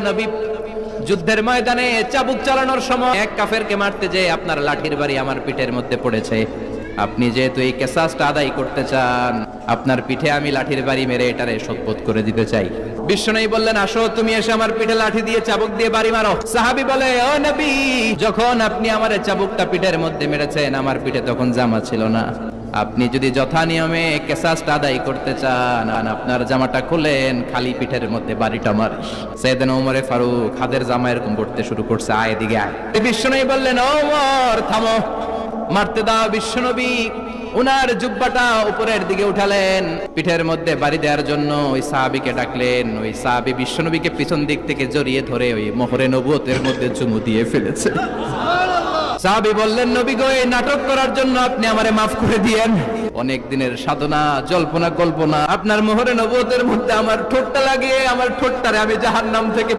নবী, যুদ্ধের ময়দানে চাবুক চালানোর সময় এক কাফেরকে মারতে যেয়ে আপনার লাঠির বাড়ি আমার পিঠের মধ্যে পড়েছে। আপনি যেহেতু এই কিসাসটা আদায় করতে চান, আপনার পিঠে আমি লাঠির বাড়ি মেরে এটারে শোধবোধ করে দিতে চাই। বিশ্বনবী বললেন, আসো তুমি এসে আমার পিঠে লাঠি দিয়ে চাবুক দিয়ে বাড়ি মারো। সাহাবী বলে, ও নবী, যখন আপনি আমার চাবুকটা পিঠের মধ্যে মেরেছেন, আমার পিঠে তখন জামা ছিল না। আপনি যদি যথা নিয়মে কিসাসটা আদায় করতে চান, আপনার জামাটা খুলেন, খালি পিঠের মধ্যে বাড়িটা মারেন। সাইয়েদনা ওমর ফারুক হাতের জামা এরকম করতে শুরু করছে, আয় এদিকে আয়। বিশ্বনবী বললেন, ওমর থামো, মারতে দাও। বিশ্বনবী উনার জুব্বাটা উপরের দিকে উঠালেন, পিঠের মধ্যে বাড়ি দেওয়ার জন্য ওই সাহাবীকে ডাকলেন। ওই সাহাবী বিশ্বনবীকে পিছন দিক থেকে জড়িয়ে ধরে ওই মোহরে নবুয়তের মধ্যে চুমু দিয়ে ফেলেছে। সাহাবী বললেন, নবী গো, এই নাটক করার জন্য আপনি আমারে মাফ করে দিয়েন। অনেক দিনের সাধনা, জল্পনা কল্পনা, আপনার মোহরে নবুয়তের মধ্যে আমার ঠোঁটটা লাগিয়ে আমার ঠোঁটটারে আমি জাহান্নাম থেকে